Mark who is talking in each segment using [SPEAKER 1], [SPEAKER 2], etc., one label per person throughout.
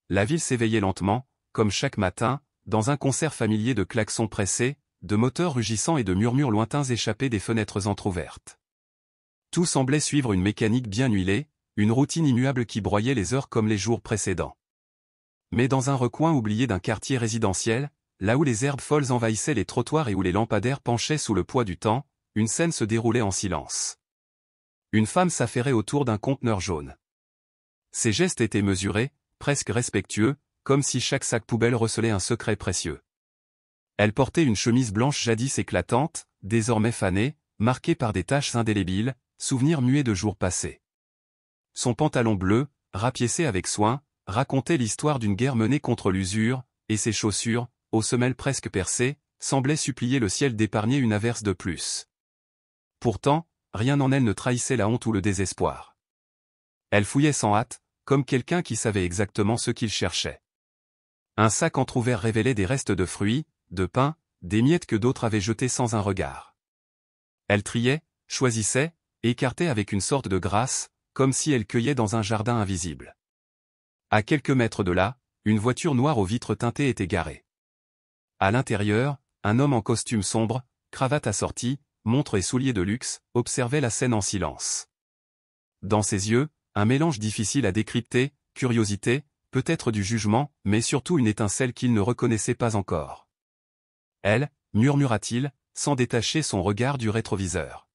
[SPEAKER 1] la ville s'éveillait lentement, comme chaque matin, dans un concert familier de klaxons pressés, de moteurs rugissants et de murmures lointains échappés des fenêtres entr'ouvertes. Tout semblait suivre une mécanique bien huilée, une routine immuable qui broyait les heures comme les jours précédents. Mais dans un recoin oublié d'un quartier résidentiel, là où les herbes folles envahissaient les trottoirs et où les lampadaires penchaient sous le poids du temps, une scène se déroulait en silence. Une femme s'affairait autour d'un conteneur jaune. Ses gestes étaient mesurés, presque respectueux, comme si chaque sac poubelle recelait un secret précieux. Elle portait une chemise blanche jadis éclatante, désormais fanée, marquée par des taches indélébiles, souvenirs muets de jours passés. Son pantalon bleu, rapiécé avec soin, racontait l'histoire d'une guerre menée contre l'usure, et ses chaussures, aux semelles presque percées, semblaient supplier le ciel d'épargner une averse de plus. Pourtant, rien en elle ne trahissait la honte ou le désespoir. Elle fouillait sans hâte, comme quelqu'un qui savait exactement ce qu'il cherchait. Un sac entrouvert révélait des restes de fruits, de pain, des miettes que d'autres avaient jetées sans un regard. Elle triait, choisissait, écartait avec une sorte de grâce, comme si elle cueillait dans un jardin invisible. À quelques mètres de là, une voiture noire aux vitres teintées était garée. À l'intérieur, un homme en costume sombre, cravate assortie, montre et souliers de luxe, observait la scène en silence. Dans ses yeux, un mélange difficile à décrypter, curiosité, peut-être du jugement, mais surtout une étincelle qu'il ne reconnaissait pas encore. Elle, murmura-t-il, sans détacher son regard du rétroviseur.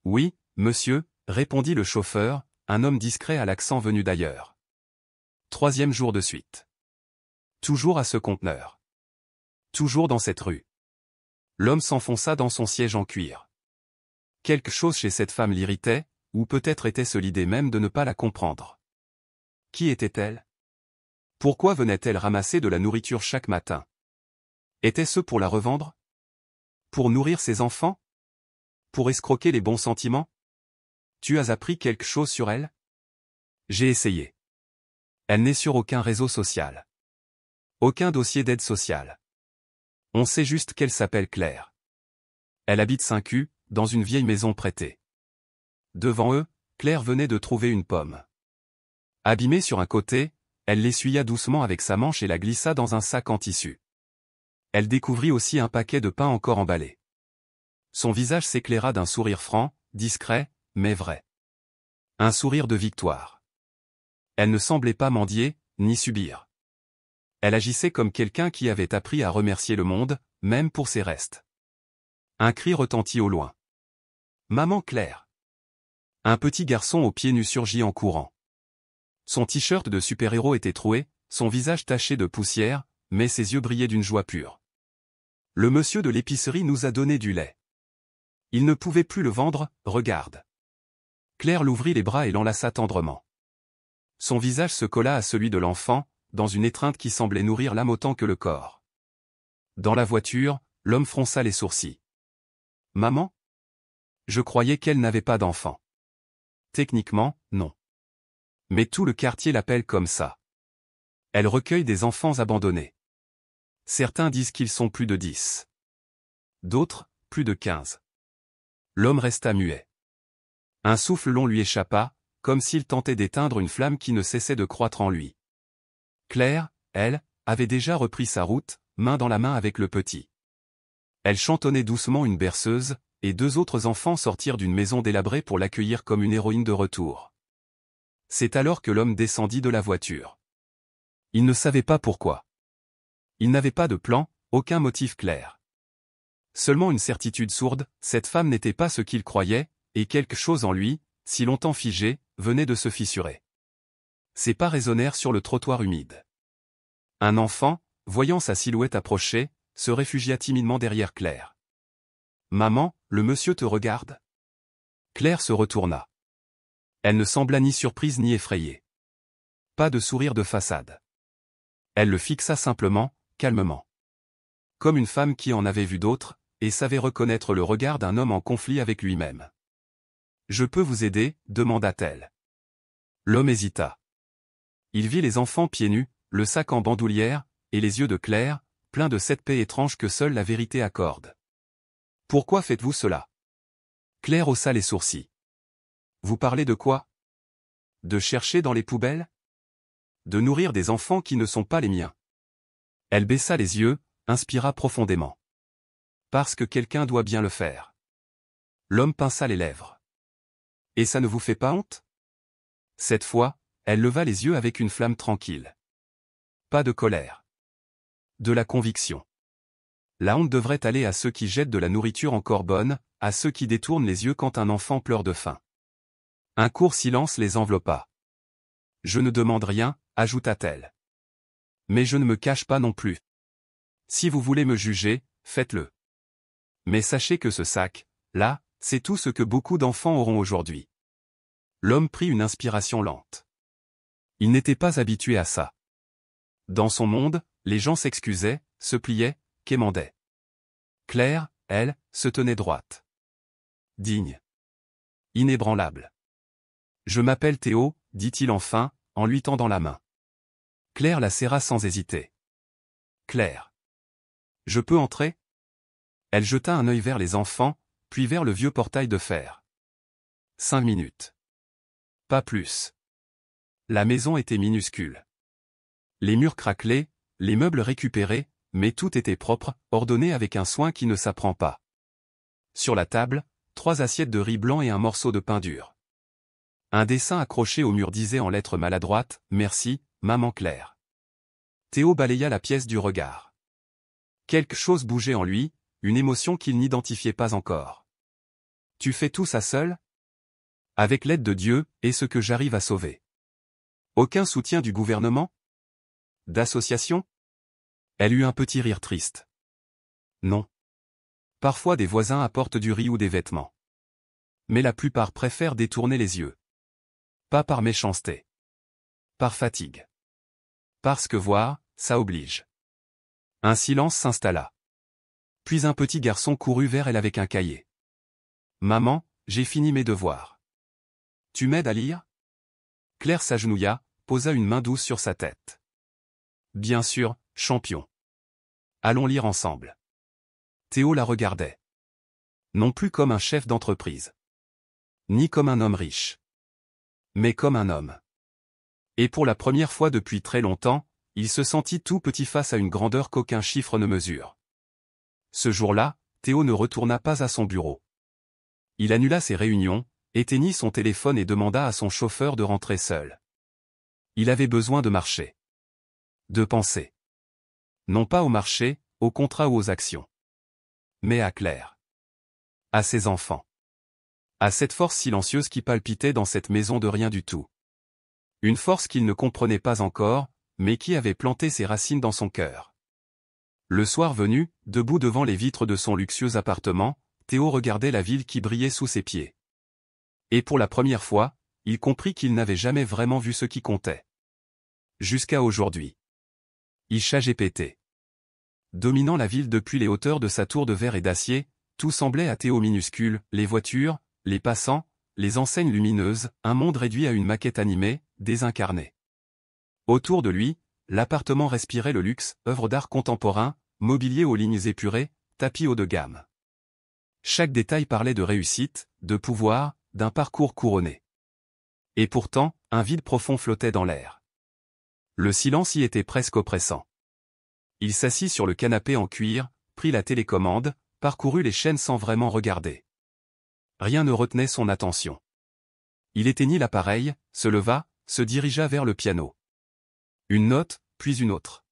[SPEAKER 1] Oui, monsieur, répondit le chauffeur, un homme discret à l'accent venu d'ailleurs. 3e jour de suite. Toujours à ce conteneur. Toujours dans cette rue. L'homme s'enfonça dans son siège en cuir. Quelque chose chez cette femme l'irritait, ou peut-être était-ce l'idée même de ne pas la comprendre. Qui était-elle? Pourquoi venait-elle ramasser de la nourriture chaque matin? Était-ce pour la revendre? Pour nourrir ses enfants? Pour escroquer les bons sentiments? Tu as appris quelque chose sur elle? J'ai essayé. Elle n'est sur aucun réseau social. Aucun dossier d'aide sociale. On sait juste qu'elle s'appelle Claire. Elle habite Saint-Cul, dans une vieille maison prêtée. Devant eux, Claire venait de trouver une pomme. Abîmée sur un côté, elle l'essuya doucement avec sa manche et la glissa dans un sac en tissu. Elle découvrit aussi un paquet de pain encore emballé. Son visage s'éclaira d'un sourire franc, discret, mais vrai. Un sourire de victoire. Elle ne semblait pas mendier, ni subir. Elle agissait comme quelqu'un qui avait appris à remercier le monde, même pour ses restes. Un cri retentit au loin. Maman Claire. Un petit garçon aux pieds nus surgit en courant. Son t-shirt de super-héros était troué, son visage taché de poussière, mais ses yeux brillaient d'une joie pure. Le monsieur de l'épicerie nous a donné du lait. Il ne pouvait plus le vendre, regarde. Claire l'ouvrit les bras et l'enlaça tendrement. Son visage se colla à celui de l'enfant, dans une étreinte qui semblait nourrir l'âme autant que le corps. Dans la voiture, l'homme fronça les sourcils. Maman? Je croyais qu'elle n'avait pas d'enfant. Techniquement, non. Mais tout le quartier l'appelle comme ça. Elle recueille des enfants abandonnés. Certains disent qu'ils sont plus de 10. D'autres, plus de 15. L'homme resta muet. Un souffle long lui échappa, comme s'il tentait d'éteindre une flamme qui ne cessait de croître en lui. Claire, elle, avait déjà repris sa route, main dans la main avec le petit. Elle chantonnait doucement une berceuse, et 2 autres enfants sortirent d'une maison délabrée pour l'accueillir comme une héroïne de retour. C'est alors que l'homme descendit de la voiture. Il ne savait pas pourquoi. Il n'avait pas de plan, aucun motif clair. Seulement une certitude sourde, cette femme n'était pas ce qu'il croyait, et quelque chose en lui, si longtemps figé, venait de se fissurer. Ses pas résonnèrent sur le trottoir humide. Un enfant, voyant sa silhouette approcher, se réfugia timidement derrière Claire. « Maman, le monsieur te regarde ?» Claire se retourna. Elle ne sembla ni surprise ni effrayée. Pas de sourire de façade. Elle le fixa simplement, calmement. Comme une femme qui en avait vu d'autres, et savait reconnaître le regard d'un homme en conflit avec lui-même. « Je peux vous aider ?» demanda-t-elle. L'homme hésita. Il vit les enfants pieds nus, le sac en bandoulière, et les yeux de Claire, pleins de cette paix étrange que seule la vérité accorde. « Pourquoi faites-vous cela ?» Claire haussa les sourcils. « Vous parlez de quoi ? De chercher dans les poubelles ? de nourrir des enfants qui ne sont pas les miens. Elle baissa les yeux, inspira profondément. Parce que quelqu'un doit bien le faire. L'homme pinça les lèvres. Et ça ne vous fait pas honte? Cette fois, elle leva les yeux avec une flamme tranquille. Pas de colère. De la conviction. La honte devrait aller à ceux qui jettent de la nourriture encore bonne, à ceux qui détournent les yeux quand un enfant pleure de faim. Un court silence les enveloppa. Je ne demande rien, ajouta-t-elle. Mais je ne me cache pas non plus. Si vous voulez me juger, faites-le. Mais sachez que ce sac, là, c'est tout ce que beaucoup d'enfants auront aujourd'hui. L'homme prit une inspiration lente. Il n'était pas habitué à ça. Dans son monde, les gens s'excusaient, se pliaient, quémandaient. Claire, elle, se tenait droite. Digne. Inébranlable. Je m'appelle Théo, dit-il enfin, en lui tendant la main. Claire la serra sans hésiter. Claire. Je peux entrer? Elle jeta un œil vers les enfants, puis vers le vieux portail de fer. 5 minutes. Pas plus. La maison était minuscule. Les murs craquelaient, les meubles récupérés, mais tout était propre, ordonné avec un soin qui ne s'apprend pas. Sur la table, 3 assiettes de riz blanc et un morceau de pain dur. Un dessin accroché au mur disait en lettres maladroites « Merci, maman Claire ». Théo balaya la pièce du regard. Quelque chose bougeait en lui, une émotion qu'il n'identifiait pas encore. « Tu fais tout ça seul? Avec l'aide de Dieu, et ce que j'arrive à sauver. Aucun soutien du gouvernement? D'association? » Elle eut un petit rire triste. Non. Parfois des voisins apportent du riz ou des vêtements. Mais la plupart préfèrent détourner les yeux. Pas par méchanceté. Par fatigue. Parce que voir, ça oblige. Un silence s'installa. Puis un petit garçon courut vers elle avec un cahier. Maman, j'ai fini mes devoirs. Tu m'aides à lire? Claire s'agenouilla, posa une main douce sur sa tête. Bien sûr, champion. Allons lire ensemble. Théo la regardait. Non plus comme un chef d'entreprise. Ni comme un homme riche. Mais comme un homme. Et pour la première fois depuis très longtemps, il se sentit tout petit face à une grandeur qu'aucun chiffre ne mesure. Ce jour-là, Théo ne retourna pas à son bureau. Il annula ses réunions, éteignit son téléphone et demanda à son chauffeur de rentrer seul. Il avait besoin de marcher. De penser. Non pas au marché, au contrat ou aux actions. Mais à Claire. À ses enfants. À cette force silencieuse qui palpitait dans cette maison de rien du tout. Une force qu'il ne comprenait pas encore, mais qui avait planté ses racines dans son cœur. Le soir venu, debout devant les vitres de son luxueux appartement, Théo regardait la ville qui brillait sous ses pieds. Et pour la première fois, il comprit qu'il n'avait jamais vraiment vu ce qui comptait. Jusqu'à aujourd'hui. Il ChatGPT. Dominant la ville depuis les hauteurs de sa tour de verre et d'acier, tout semblait à Théo minuscule, les voitures, les passants, les enseignes lumineuses, un monde réduit à une maquette animée, désincarnée. Autour de lui, l'appartement respirait le luxe, œuvre d'art contemporain, mobilier aux lignes épurées, tapis haut de gamme. Chaque détail parlait de réussite, de pouvoir, d'un parcours couronné. Et pourtant, un vide profond flottait dans l'air. Le silence y était presque oppressant. Il s'assit sur le canapé en cuir, prit la télécommande, parcourut les chaînes sans vraiment regarder. Rien ne retenait son attention. Il éteignit l'appareil, se leva, se dirigea vers le piano. Une note, puis une autre.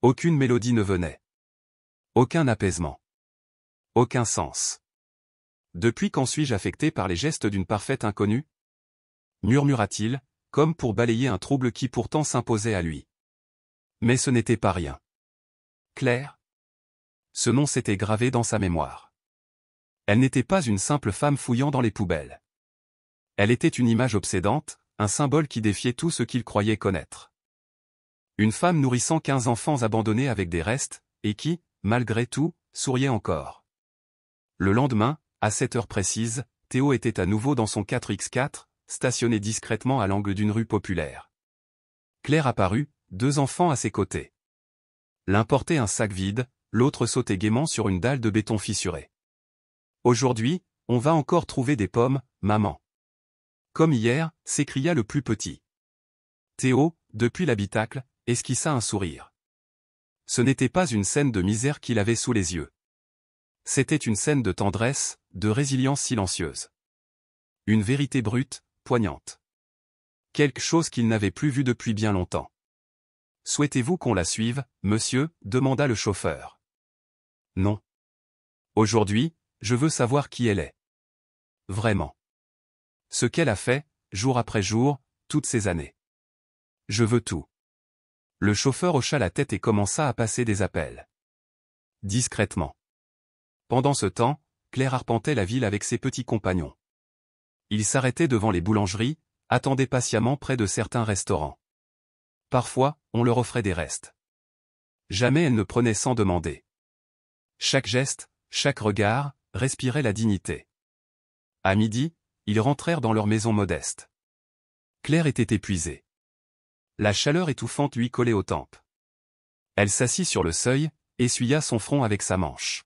[SPEAKER 1] Aucune mélodie ne venait. Aucun apaisement. Aucun sens. Depuis quand suis-je affecté par les gestes d'une parfaite inconnue? Murmura-t-il, comme pour balayer un trouble qui pourtant s'imposait à lui. Mais ce n'était pas rien. Claire? Ce nom s'était gravé dans sa mémoire. Elle n'était pas une simple femme fouillant dans les poubelles. Elle était une image obsédante, un symbole qui défiait tout ce qu'il croyait connaître. Une femme nourrissant 15 enfants abandonnés avec des restes, et qui, malgré tout, souriait encore. Le lendemain, à 7 heures précises, Théo était à nouveau dans son 4x4, stationné discrètement à l'angle d'une rue populaire. Claire apparut, 2 enfants à ses côtés. L'un portait un sac vide, l'autre sautait gaiement sur une dalle de béton fissurée. Aujourd'hui, on va encore trouver des pommes, maman. Comme hier, s'écria le plus petit. Théo, depuis l'habitacle, esquissa un sourire. Ce n'était pas une scène de misère qu'il avait sous les yeux. C'était une scène de tendresse, de résilience silencieuse. Une vérité brute, poignante. Quelque chose qu'il n'avait plus vu depuis bien longtemps. « Souhaitez-vous qu'on la suive, monsieur » demanda le chauffeur. « Non. Aujourd'hui, je veux savoir qui elle est. Vraiment. Ce qu'elle a fait, jour après jour, toutes ces années. Je veux tout. » Le chauffeur hocha la tête et commença à passer des appels. Discrètement. Pendant ce temps, Claire arpentait la ville avec ses petits compagnons. Ils s'arrêtaient devant les boulangeries, attendaient patiemment près de certains restaurants. Parfois, on leur offrait des restes. Jamais elle ne prenait sans demander. Chaque geste, chaque regard, respirait la dignité. À midi, ils rentrèrent dans leur maison modeste. Claire était épuisée. La chaleur étouffante lui collait aux tempes. Elle s'assit sur le seuil, essuya son front avec sa manche.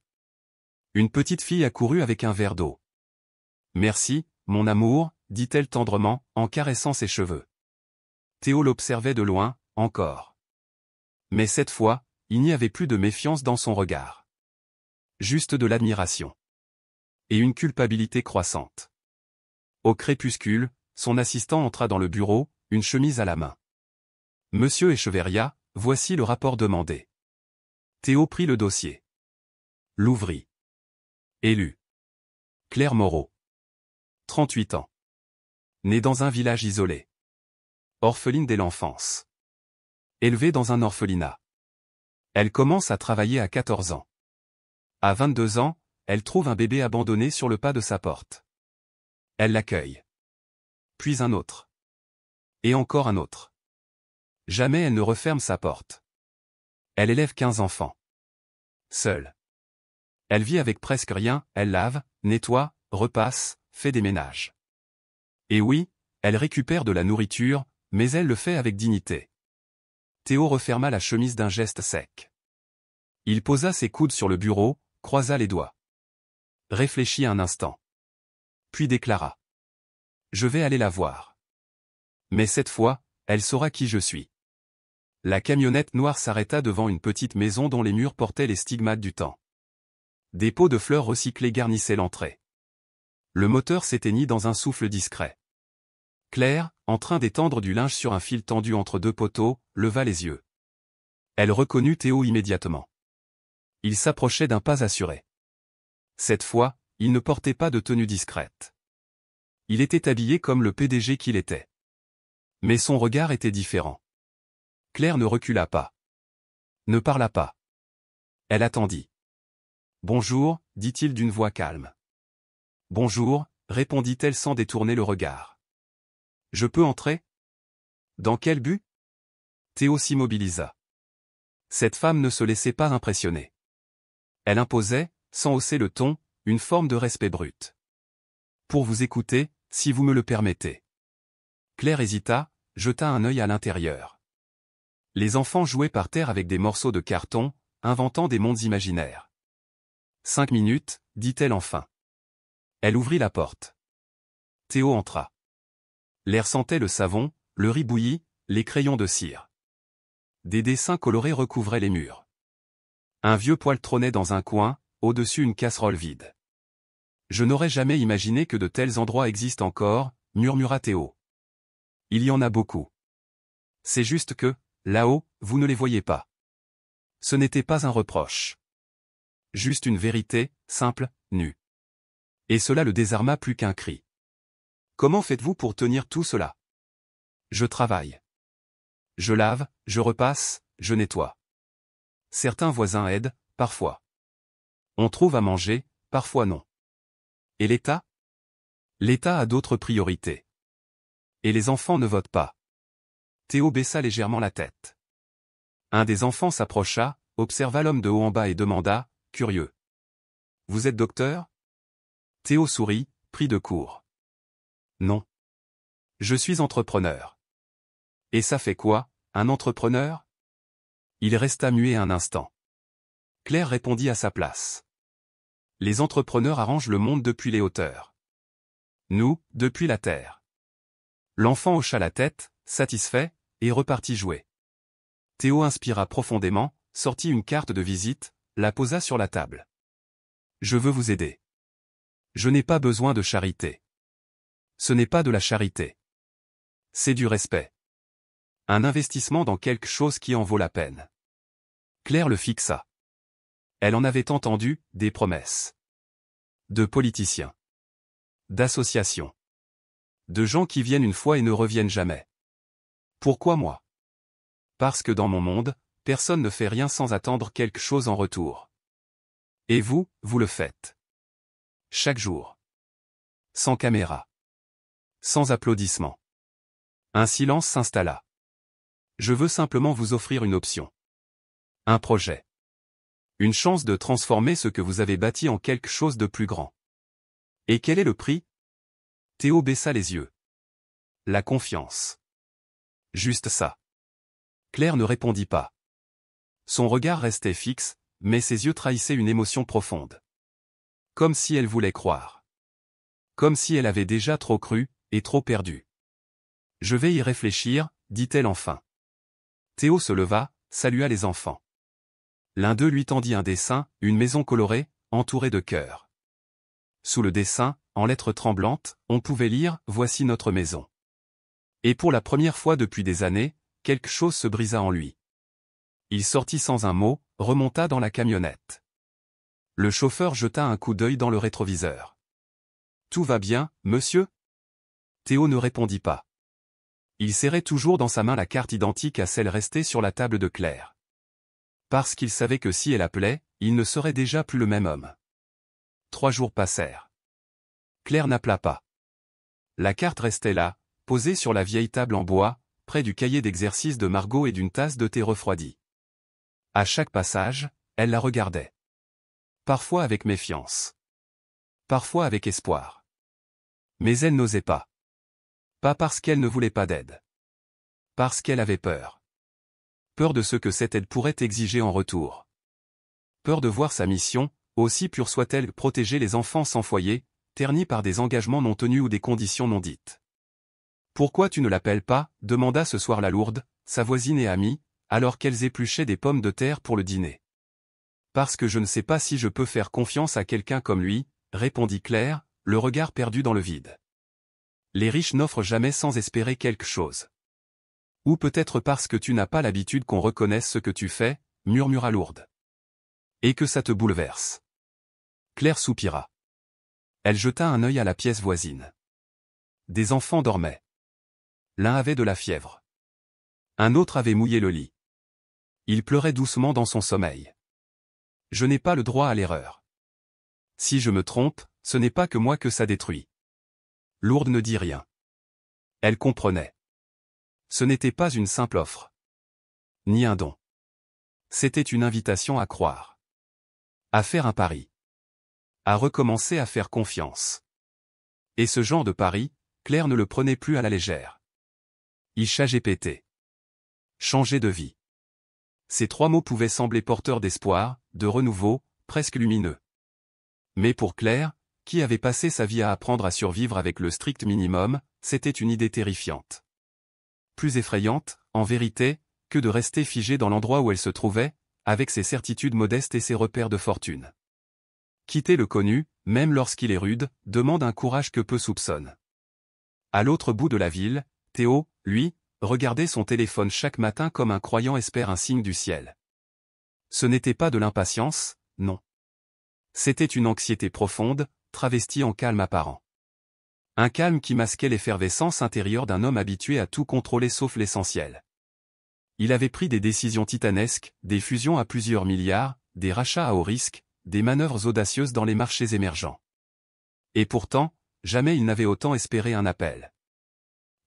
[SPEAKER 1] Une petite fille accourut avec un verre d'eau. « Merci, mon amour » dit-elle tendrement, en caressant ses cheveux. Théo l'observait de loin, encore. Mais cette fois, il n'y avait plus de méfiance dans son regard. Juste de l'admiration. Et une culpabilité croissante. Au crépuscule, son assistant entra dans le bureau, une chemise à la main. « Monsieur Echeverria, voici le rapport demandé. » Théo prit le dossier. L'ouvrit. Élu. Claire Moreau. 38 ans. Née dans un village isolé. Orpheline dès l'enfance. Élevée dans un orphelinat. Elle commence à travailler à 14 ans. À 22 ans, elle trouve un bébé abandonné sur le pas de sa porte. Elle l'accueille. Puis un autre. Et encore un autre. Jamais elle ne referme sa porte. Elle élève 15 enfants. Seule. Elle vit avec presque rien, elle lave, nettoie, repasse, fait des ménages. Et oui, elle récupère de la nourriture, mais elle le fait avec dignité. Théo referma la chemise d'un geste sec. Il posa ses coudes sur le bureau, croisa les doigts. Réfléchit un instant. Puis déclara. « Je vais aller la voir. Mais cette fois, elle saura qui je suis. » La camionnette noire s'arrêta devant une petite maison dont les murs portaient les stigmates du temps. Des pots de fleurs recyclées garnissaient l'entrée. Le moteur s'éteignit dans un souffle discret. Claire, en train d'étendre du linge sur un fil tendu entre deux poteaux, leva les yeux. Elle reconnut Théo immédiatement. Il s'approchait d'un pas assuré. Cette fois, il ne portait pas de tenue discrète. Il était habillé comme le PDG qu'il était. Mais son regard était différent. Claire ne recula pas. Ne parla pas. Elle attendit. « Bonjour » dit-il d'une voix calme. « Bonjour » répondit-elle sans détourner le regard. « Je peux entrer ? Dans quel but ?» Théo s'immobilisa. Cette femme ne se laissait pas impressionner. Elle imposait, sans hausser le ton, une forme de respect brut. « Pour vous écouter, si vous me le permettez. » Claire hésita, jeta un œil à l'intérieur. Les enfants jouaient par terre avec des morceaux de carton, inventant des mondes imaginaires. « 5 minutes, dit-elle enfin. Elle ouvrit la porte. Théo entra. L'air sentait le savon, le riz bouilli, les crayons de cire. Des dessins colorés recouvraient les murs. Un vieux poêle trônait dans un coin, au-dessus une casserole vide. « Je n'aurais jamais imaginé que de tels endroits existent encore » murmura Théo. « Il y en a beaucoup. C'est juste que, là-haut, vous ne les voyez pas. » Ce n'était pas un reproche. Juste une vérité, simple, nue. Et cela le désarma plus qu'un cri. « Comment faites-vous pour tenir tout cela ? » Je travaille. Je lave, je repasse, je nettoie. Certains voisins aident, parfois. On trouve à manger, parfois non. Et l'État ? L'État a d'autres priorités. Et les enfants ne votent pas. Théo baissa légèrement la tête. Un des enfants s'approcha, observa l'homme de haut en bas et demanda, curieux. « Vous êtes docteur ? » Théo sourit, pris de court. « Non. Je suis entrepreneur. » « Et ça fait quoi, un entrepreneur ?» Il resta muet un instant. Claire répondit à sa place. « Les entrepreneurs arrangent le monde depuis les hauteurs. Nous, depuis la terre. » L'enfant hocha la tête, satisfait, et repartit jouer. Théo inspira profondément, sortit une carte de visite, la posa sur la table. Je veux vous aider. Je n'ai pas besoin de charité. Ce n'est pas de la charité. C'est du respect. Un investissement dans quelque chose qui en vaut la peine. Claire le fixa. Elle en avait entendu, des promesses. De politiciens. D'associations. De gens qui viennent une fois et ne reviennent jamais. Pourquoi moi? Parce que dans mon monde, personne ne fait rien sans attendre quelque chose en retour. Et vous, vous le faites. Chaque jour. Sans caméra. Sans applaudissements. Un silence s'installa. Je veux simplement vous offrir une option. Un projet. Une chance de transformer ce que vous avez bâti en quelque chose de plus grand. Et quel est le prix? Théo baissa les yeux. La confiance. Juste ça. Claire ne répondit pas. Son regard restait fixe, mais ses yeux trahissaient une émotion profonde. Comme si elle voulait croire. Comme si elle avait déjà trop cru, et trop perdu. Je vais y réfléchir, dit-elle enfin. Théo se leva, salua les enfants. L'un d'eux lui tendit un dessin, une maison colorée, entourée de cœurs. Sous le dessin, en lettres tremblantes, on pouvait lire « Voici notre maison ». Et pour la première fois depuis des années, quelque chose se brisa en lui. Il sortit sans un mot, remonta dans la camionnette. Le chauffeur jeta un coup d'œil dans le rétroviseur. « Tout va bien, monsieur ?» Théo ne répondit pas. Il serrait toujours dans sa main la carte identique à celle restée sur la table de Claire. Parce qu'il savait que si elle appelait, il ne serait déjà plus le même homme. 3 jours passèrent. Claire n'appela pas. La carte restait là, posée sur la vieille table en bois, près du cahier d'exercice de Margot et d'une tasse de thé refroidi. À chaque passage, elle la regardait. Parfois avec méfiance. Parfois avec espoir. Mais elle n'osait pas. Pas parce qu'elle ne voulait pas d'aide. Parce qu'elle avait peur. Peur de ce que cette aide pourrait exiger en retour. Peur de voir sa mission, aussi pure soit-elle, protéger les enfants sans foyer, ternis par des engagements non tenus ou des conditions non dites. « Pourquoi tu ne l'appelles pas ?» demanda ce soir la lourde, sa voisine et amie, alors qu'elles épluchaient des pommes de terre pour le dîner. « Parce que je ne sais pas si je peux faire confiance à quelqu'un comme lui, » répondit Claire, le regard perdu dans le vide. Les riches n'offrent jamais sans espérer quelque chose. Ou peut-être parce que tu n'as pas l'habitude qu'on reconnaisse ce que tu fais, murmura Lourde. Et que ça te bouleverse. Claire soupira. Elle jeta un œil à la pièce voisine. Des enfants dormaient. L'un avait de la fièvre. Un autre avait mouillé le lit. Il pleurait doucement dans son sommeil. Je n'ai pas le droit à l'erreur. Si je me trompe, ce n'est pas que moi que ça détruit. Lourde ne dit rien. Elle comprenait. Ce n'était pas une simple offre. Ni un don. C'était une invitation à croire. À faire un pari. À recommencer à faire confiance. Et ce genre de pari, Claire ne le prenait plus à la légère. ChatGPT. Changer de vie. Ces 3 mots pouvaient sembler porteurs d'espoir, de renouveau, presque lumineux. Mais pour Claire, qui avait passé sa vie à apprendre à survivre avec le strict minimum, c'était une idée terrifiante. Plus effrayante, en vérité, que de rester figée dans l'endroit où elle se trouvait, avec ses certitudes modestes et ses repères de fortune. Quitter le connu, même lorsqu'il est rude, demande un courage que peu soupçonnent. À l'autre bout de la ville, Théo, lui, regardait son téléphone chaque matin comme un croyant espère un signe du ciel. Ce n'était pas de l'impatience, non. C'était une anxiété profonde, travestie en calme apparent. Un calme qui masquait l'effervescence intérieure d'un homme habitué à tout contrôler sauf l'essentiel. Il avait pris des décisions titanesques, des fusions à plusieurs milliards, des rachats à haut risque, des manœuvres audacieuses dans les marchés émergents. Et pourtant, jamais il n'avait autant espéré un appel.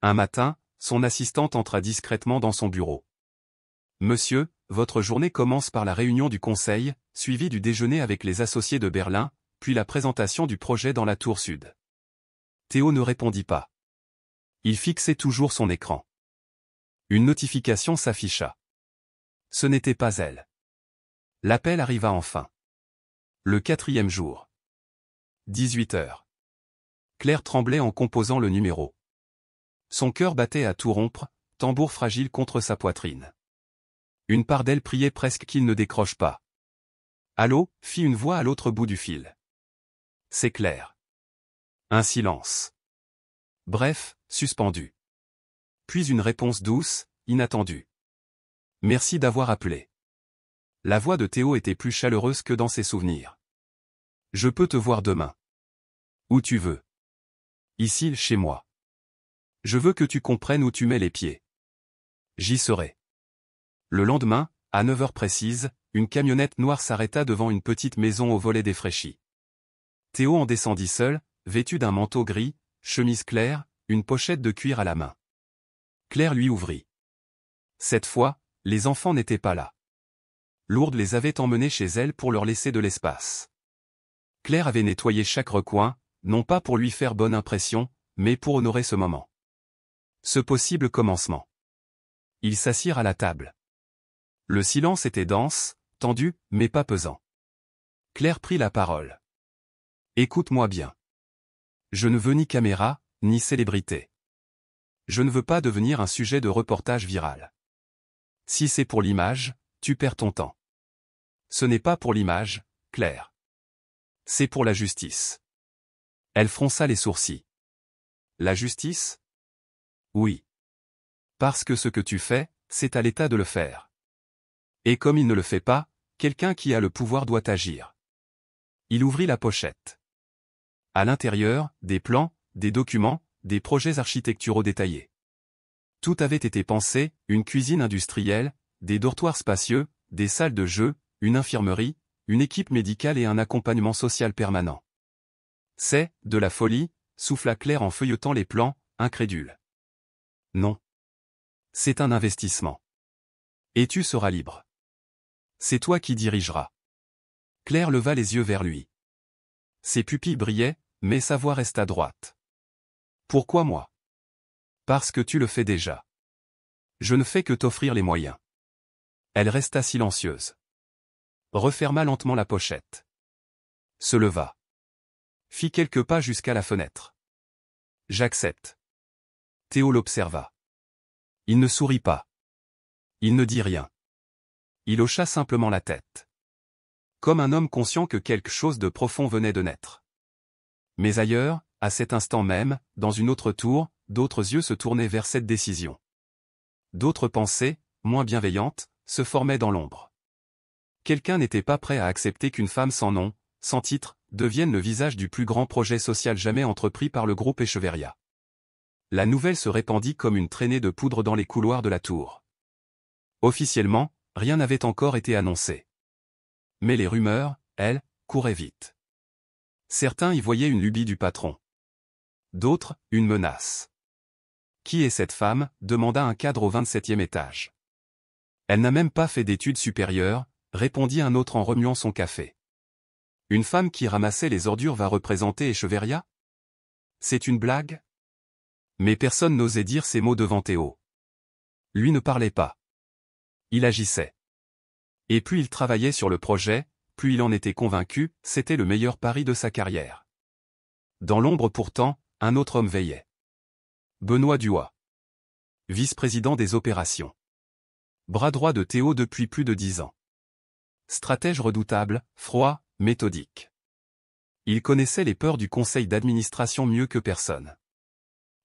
[SPEAKER 1] Un matin, son assistante entra discrètement dans son bureau. « Monsieur, votre journée commence par la réunion du conseil, suivie du déjeuner avec les associés de Berlin, puis la présentation du projet dans la tour sud. » Théo ne répondit pas. Il fixait toujours son écran. Une notification s'afficha. Ce n'était pas elle. L'appel arriva enfin. Le 4e jour. 18 heures. Claire tremblait en composant le numéro. Son cœur battait à tout rompre, tambour fragile contre sa poitrine. Une part d'elle priait presque qu'il ne décroche pas. Allô, fit une voix à l'autre bout du fil. C'est Claire. Un silence. Bref, suspendu. Puis une réponse douce, inattendue. Merci d'avoir appelé. La voix de Théo était plus chaleureuse que dans ses souvenirs. Je peux te voir demain. Où tu veux. Ici, chez moi. Je veux que tu comprennes où tu mets les pieds. J'y serai. Le lendemain, à 9 heures précises, une camionnette noire s'arrêta devant une petite maison aux volets défraîchis. Théo en descendit seul, vêtu d'un manteau gris, chemise claire, une pochette de cuir à la main. Claire lui ouvrit. Cette fois, les enfants n'étaient pas là. Lourdes les avait emmenés chez elle pour leur laisser de l'espace. Claire avait nettoyé chaque recoin, non pas pour lui faire bonne impression, mais pour honorer ce moment. Ce possible commencement. Ils s'assirent à la table. Le silence était dense, tendu, mais pas pesant. Claire prit la parole. Écoute-moi bien. Je ne veux ni caméra, ni célébrité. Je ne veux pas devenir un sujet de reportage viral. Si c'est pour l'image, tu perds ton temps. Ce n'est pas pour l'image, Claire. C'est pour la justice. Elle fronça les sourcils. La justice? Oui. Parce que ce que tu fais, c'est à l'État de le faire. Et comme il ne le fait pas, quelqu'un qui a le pouvoir doit agir. Il ouvrit la pochette. À l'intérieur, des plans, des documents, des projets architecturaux détaillés. Tout avait été pensé, une cuisine industrielle, des dortoirs spacieux, des salles de jeu, une infirmerie, une équipe médicale et un accompagnement social permanent. C'est de la folie, souffla Claire en feuilletant les plans, incrédule. Non. C'est un investissement. Et tu seras libre. C'est toi qui dirigeras. Claire leva les yeux vers lui. Ses pupilles brillaient, mais sa voix resta droite. Pourquoi moi? Parce que tu le fais déjà. Je ne fais que t'offrir les moyens. Elle resta silencieuse. Referma lentement la pochette. Se leva. Fit quelques pas jusqu'à la fenêtre. J'accepte. Théo l'observa. Il ne sourit pas. Il ne dit rien. Il hocha simplement la tête. Comme un homme conscient que quelque chose de profond venait de naître. Mais ailleurs, à cet instant même, dans une autre tour, d'autres yeux se tournaient vers cette décision. D'autres pensées, moins bienveillantes, se formaient dans l'ombre. Quelqu'un n'était pas prêt à accepter qu'une femme sans nom, sans titre, devienne le visage du plus grand projet social jamais entrepris par le groupe Echeverria. La nouvelle se répandit comme une traînée de poudre dans les couloirs de la tour. Officiellement, rien n'avait encore été annoncé. Mais les rumeurs, elles, couraient vite. Certains y voyaient une lubie du patron. D'autres, une menace. Qui est cette femme? Demanda un cadre au 27e étage. Elle n'a même pas fait d'études supérieures, répondit un autre en remuant son café. Une femme qui ramassait les ordures va représenter Echeverria? C'est une blague? Mais personne n'osait dire ces mots devant Théo. Lui ne parlait pas. Il agissait. Et plus il travaillait sur le projet, plus il en était convaincu, c'était le meilleur pari de sa carrière. Dans l'ombre pourtant, un autre homme veillait. Benoît Duhat. Vice-président des opérations. Bras droit de Théo depuis plus de 10 ans. Stratège redoutable, froid, méthodique. Il connaissait les peurs du conseil d'administration mieux que personne.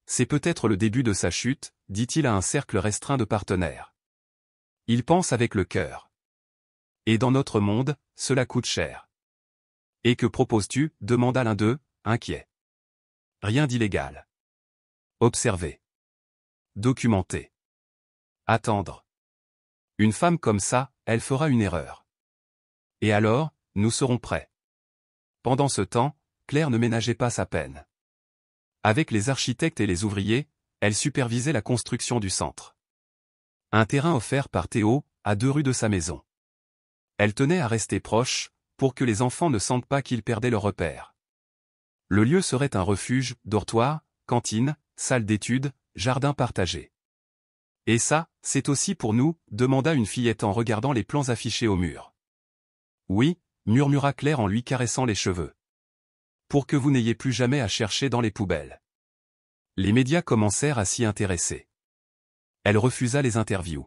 [SPEAKER 1] C'est peut-être le début de sa chute, dit-il à un cercle restreint de partenaires. Il pense avec le cœur. Et dans notre monde, cela coûte cher. Et que proposes-tu? Demanda l'un d'eux, inquiet. Rien d'illégal. Observer. Documenter. Attendre. Une femme comme ça, elle fera une erreur. Et alors, nous serons prêts. Pendant ce temps, Claire ne ménageait pas sa peine. Avec les architectes et les ouvriers, elle supervisait la construction du centre. Un terrain offert par Théo, à 2 rues de sa maison. Elle tenait à rester proche, pour que les enfants ne sentent pas qu'ils perdaient leur repère. Le lieu serait un refuge, dortoir, cantine, salle d'études, jardin partagé. Et ça, c'est aussi pour nous, demanda une fillette en regardant les plans affichés au mur. Oui, murmura Claire en lui caressant les cheveux. Pour que vous n'ayez plus jamais à chercher dans les poubelles. Les médias commencèrent à s'y intéresser. Elle refusa les interviews.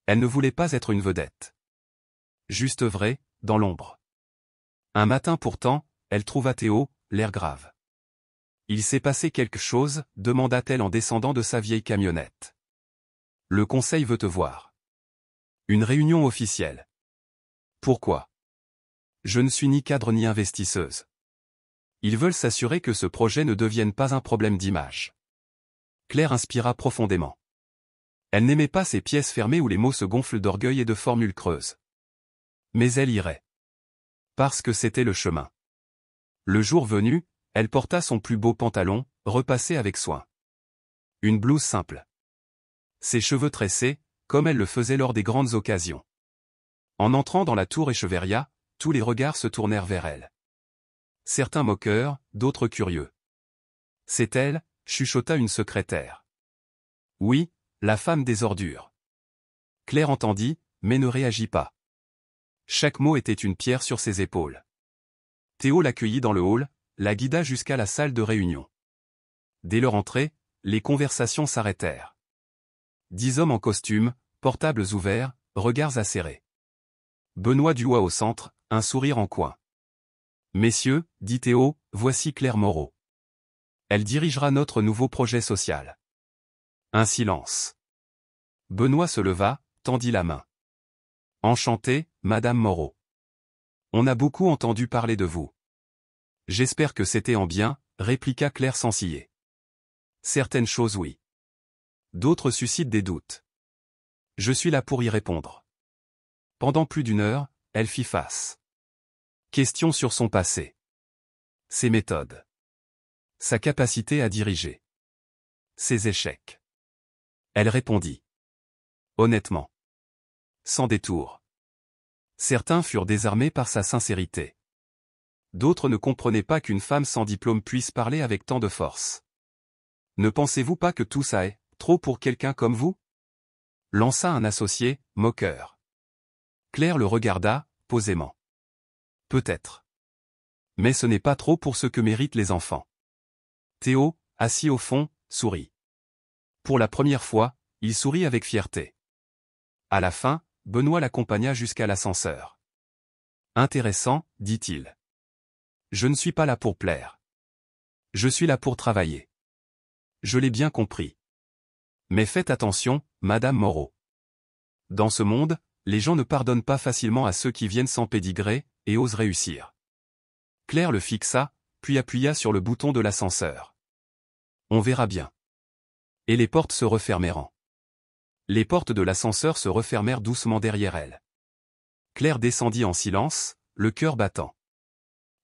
[SPEAKER 1] Elle ne voulait pas être une vedette. Juste vrai, dans l'ombre. Un matin pourtant, elle trouva Théo, l'air grave. « Il s'est passé quelque chose ?» demanda-t-elle en descendant de sa vieille camionnette. « Le conseil veut te voir. » « Une réunion officielle. »« Pourquoi ? » ?»« Je ne suis ni cadre ni investisseuse. Ils veulent s'assurer que ce projet ne devienne pas un problème d'image. » Claire inspira profondément. Elle n'aimait pas ces pièces fermées où les mots se gonflent d'orgueil et de formules creuses. Mais elle irait. Parce que c'était le chemin. Le jour venu, elle porta son plus beau pantalon, repassé avec soin. Une blouse simple. Ses cheveux tressés, comme elle le faisait lors des grandes occasions. En entrant dans la tour Echeverria, tous les regards se tournèrent vers elle. Certains moqueurs, d'autres curieux. « C'est elle », chuchota une secrétaire. « Oui, la femme des ordures. » Claire entendit, mais ne réagit pas. Chaque mot était une pierre sur ses épaules. Théo l'accueillit dans le hall, la guida jusqu'à la salle de réunion. Dès leur entrée, les conversations s'arrêtèrent. 10 hommes en costume, portables ouverts, regards acérés. Benoît Duhois au centre, un sourire en coin. « Messieurs, dit Théo, voici Claire Moreau. Elle dirigera notre nouveau projet social. » Un silence. Benoît se leva, tendit la main. « Enchanté, Madame Moreau. On a beaucoup entendu parler de vous. »« J'espère que c'était en bien, » répliqua Claire sans ciller. « Certaines choses oui. D'autres suscitent des doutes. Je suis là pour y répondre. » Pendant plus d'1 heure, elle fit face. Questions sur son passé. Ses méthodes. Sa capacité à diriger. Ses échecs. Elle répondit. Honnêtement. Sans détour. Certains furent désarmés par sa sincérité. D'autres ne comprenaient pas qu'une femme sans diplôme puisse parler avec tant de force. « Ne pensez-vous pas que tout ça est trop pour quelqu'un comme vous ?» lança un associé, moqueur. Claire le regarda, posément. « Peut-être. Mais ce n'est pas trop pour ce que méritent les enfants. » Théo, assis au fond, sourit. Pour la première fois, il sourit avec fierté. À la fin, Benoît l'accompagna jusqu'à l'ascenseur. « Intéressant, dit-il. Je ne suis pas là pour plaire. Je suis là pour travailler. Je l'ai bien compris. Mais faites attention, Madame Moreau. Dans ce monde, les gens ne pardonnent pas facilement à ceux qui viennent sans pédigré, et osent réussir. » Claire le fixa, puis appuya sur le bouton de l'ascenseur. « On verra bien. » Et les portes se refermèrent. Les portes de l'ascenseur se refermèrent doucement derrière elle. Claire descendit en silence, le cœur battant.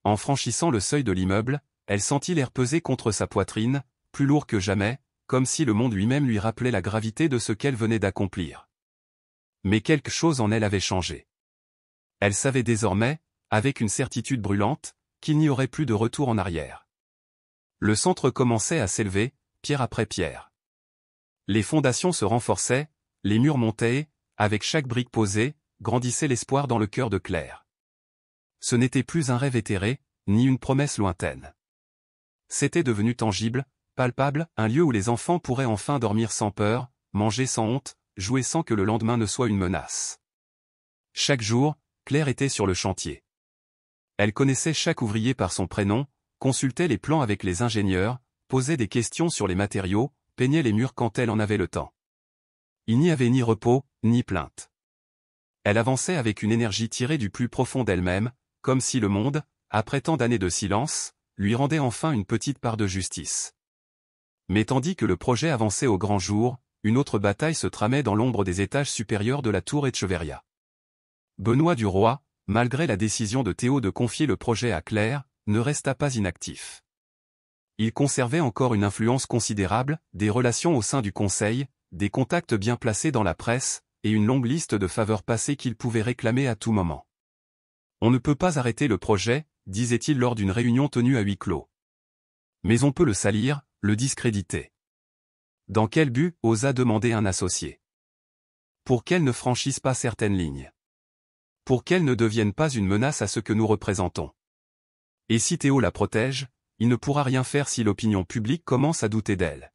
[SPEAKER 1] En franchissant le seuil de l'immeuble, elle sentit l'air peser contre sa poitrine, plus lourd que jamais, comme si le monde lui-même lui rappelait la gravité de ce qu'elle venait d'accomplir. Mais quelque chose en elle avait changé. Elle savait désormais, avec une certitude brûlante, qu'il n'y aurait plus de retour en arrière. Le centre commençait à s'élever, pierre après pierre. Les fondations se renforçaient, les murs montaient, avec chaque brique posée, grandissait l'espoir dans le cœur de Claire. Ce n'était plus un rêve éthéré, ni une promesse lointaine. C'était devenu tangible, palpable, un lieu où les enfants pourraient enfin dormir sans peur, manger sans honte, jouer sans que le lendemain ne soit une menace. Chaque jour, Claire était sur le chantier. Elle connaissait chaque ouvrier par son prénom, consultait les plans avec les ingénieurs, posait des questions sur les matériaux, peignait les murs quand elle en avait le temps. Il n'y avait ni repos, ni plainte. Elle avançait avec une énergie tirée du plus profond d'elle-même, comme si le monde, après tant d'années de silence, lui rendait enfin une petite part de justice. Mais tandis que le projet avançait au grand jour, une autre bataille se tramait dans l'ombre des étages supérieurs de la tour Echeverria. Benoît Duhois, malgré la décision de Théo de confier le projet à Claire, ne resta pas inactif. Il conservait encore une influence considérable, des relations au sein du conseil, des contacts bien placés dans la presse, et une longue liste de faveurs passées qu'il pouvait réclamer à tout moment. « On ne peut pas arrêter le projet », disait-il lors d'une réunion tenue à huis clos. « Mais on peut le salir, le discréditer. » Dans quel but, osa demander un associé. Pour qu'elle ne franchisse pas certaines lignes. Pour qu'elle ne devienne pas une menace à ce que nous représentons. Et si Théo la protège, il ne pourra rien faire si l'opinion publique commence à douter d'elle.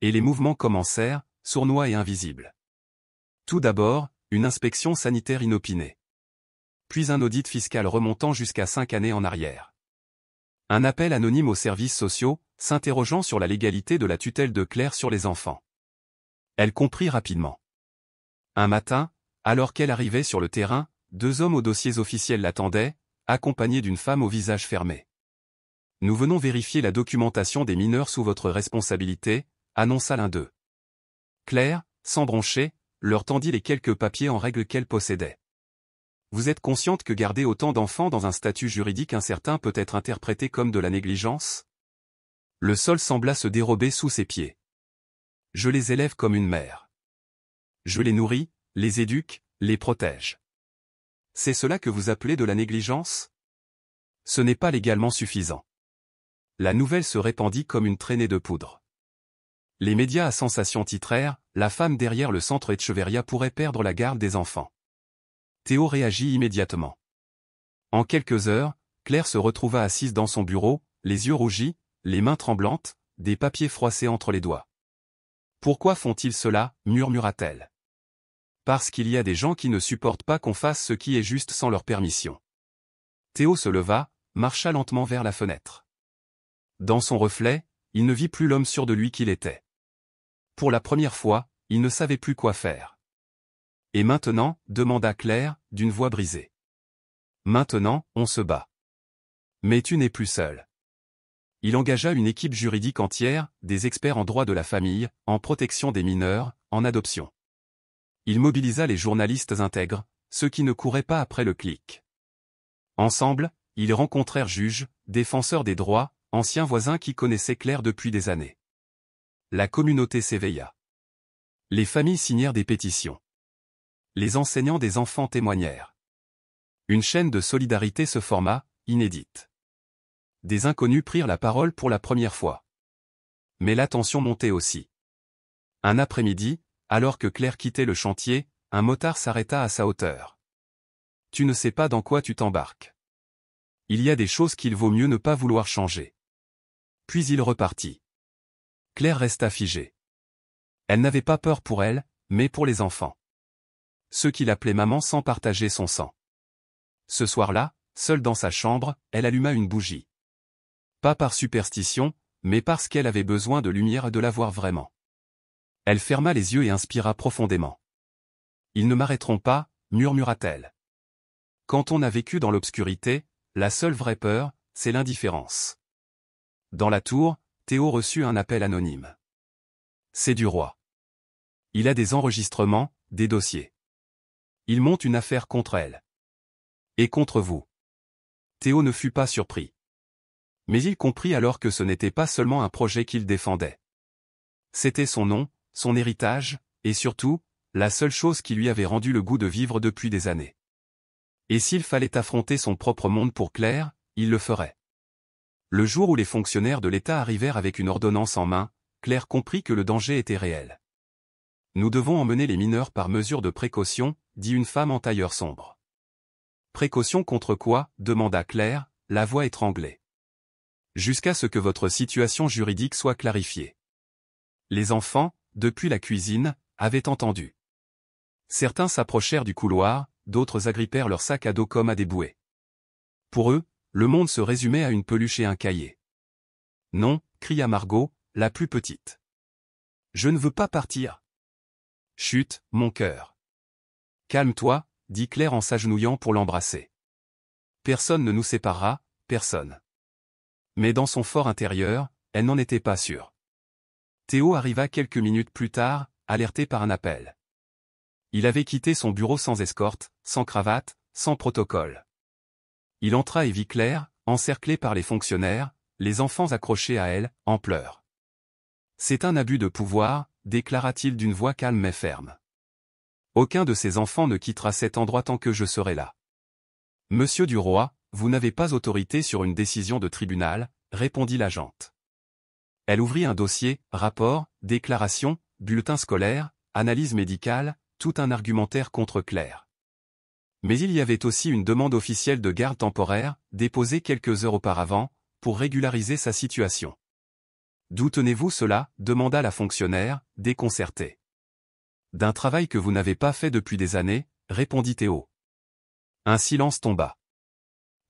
[SPEAKER 1] Et les mouvements commencèrent, sournois et invisibles. Tout d'abord, une inspection sanitaire inopinée. Puis un audit fiscal remontant jusqu'à 5 années en arrière. Un appel anonyme aux services sociaux, s'interrogeant sur la légalité de la tutelle de Claire sur les enfants. Elle comprit rapidement. Un matin, alors qu'elle arrivait sur le terrain, 2 hommes aux dossiers officiels l'attendaient, accompagnés d'une femme au visage fermé. « Nous venons vérifier la documentation des mineurs sous votre responsabilité », annonça l'un d'eux. Claire, sans broncher, leur tendit les quelques papiers en règle qu'elle possédait. « Vous êtes consciente que garder autant d'enfants dans un statut juridique incertain peut être interprété comme de la négligence ?» Le sol sembla se dérober sous ses pieds. « Je les élève comme une mère. Je les nourris, les éduque, les protège. C'est cela que vous appelez de la négligence ? Ce n'est pas légalement suffisant. » La nouvelle se répandit comme une traînée de poudre. Les médias à sensation titrèrent « La femme derrière le centre Etcheverria pourrait perdre la garde des enfants ». Théo réagit immédiatement. En quelques heures, Claire se retrouva assise dans son bureau, les yeux rougis, les mains tremblantes, des papiers froissés entre les doigts. « Pourquoi font-ils cela ?» murmura-t-elle. « Parce qu'il y a des gens qui ne supportent pas qu'on fasse ce qui est juste sans leur permission. » Théo se leva, marcha lentement vers la fenêtre. Dans son reflet, il ne vit plus l'homme sûr de lui qu'il était. Pour la première fois, il ne savait plus quoi faire. « Et maintenant ?» demanda Claire, d'une voix brisée. « Maintenant, on se bat. Mais tu n'es plus seul. » Il engagea une équipe juridique entière, des experts en droit de la famille, en protection des mineurs, en adoption. Il mobilisa les journalistes intègres, ceux qui ne couraient pas après le clic. Ensemble, ils rencontrèrent juges, défenseurs des droits, anciens voisins qui connaissaient Claire depuis des années. La communauté s'éveilla. Les familles signèrent des pétitions. Les enseignants des enfants témoignèrent. Une chaîne de solidarité se forma, inédite. Des inconnus prirent la parole pour la première fois. Mais la tension montait aussi. Un après-midi, alors que Claire quittait le chantier, un motard s'arrêta à sa hauteur. « Tu ne sais pas dans quoi tu t'embarques. Il y a des choses qu'il vaut mieux ne pas vouloir changer. » Puis il repartit. Claire resta figée. Elle n'avait pas peur pour elle, mais pour les enfants. Ceux qui l'appelaient maman sans partager son sang. Ce soir-là, seule dans sa chambre, elle alluma une bougie. Pas par superstition, mais parce qu'elle avait besoin de lumière et de la voir vraiment. Elle ferma les yeux et inspira profondément. « Ils ne m'arrêteront pas », murmura-t-elle. Quand on a vécu dans l'obscurité, la seule vraie peur, c'est l'indifférence. Dans la tour, Théo reçut un appel anonyme. C'est du roi. Il a des enregistrements, des dossiers. Il monte une affaire contre elle. Et contre vous. Théo ne fut pas surpris. Mais il comprit alors que ce n'était pas seulement un projet qu'il défendait. C'était son nom, son héritage, et surtout, la seule chose qui lui avait rendu le goût de vivre depuis des années. Et s'il fallait affronter son propre monde pour Claire, il le ferait. Le jour où les fonctionnaires de l'État arrivèrent avec une ordonnance en main, Claire comprit que le danger était réel. « Nous devons emmener les mineurs par mesure de précaution », dit une femme en tailleur sombre. « Précaution contre quoi ?» demanda Claire, la voix étranglée. « Jusqu'à ce que votre situation juridique soit clarifiée. » Les enfants, depuis la cuisine, avaient entendu. Certains s'approchèrent du couloir, d'autres agrippèrent leurs sacs à dos comme à des bouées. Pour eux, le monde se résumait à une peluche et un cahier. « Non » cria Margot, la plus petite. « Je ne veux pas partir. »« Chut, mon cœur. »« Calme-toi » dit Claire en s'agenouillant pour l'embrasser. « Personne ne nous séparera, personne. » Mais dans son fort intérieur, elle n'en était pas sûre. Théo arriva quelques minutes plus tard, alerté par un appel. Il avait quitté son bureau sans escorte, sans cravate, sans protocole. Il entra et vit Claire, encerclée par les fonctionnaires, les enfants accrochés à elle, en pleurs. « C'est un abus de pouvoir », déclara-t-il d'une voix calme mais ferme. « Aucun de ces enfants ne quittera cet endroit tant que je serai là. »« Monsieur Duroy, vous n'avez pas autorité sur une décision de tribunal », répondit l'agente. Elle ouvrit un dossier, rapport, déclaration, bulletin scolaire, analyse médicale, tout un argumentaire contre Claire. Mais il y avait aussi une demande officielle de garde temporaire, déposée quelques heures auparavant, pour régulariser sa situation. « D'où tenez-vous cela ?» demanda la fonctionnaire, déconcertée. D'un travail que vous n'avez pas fait depuis des années, répondit Théo. Un silence tomba.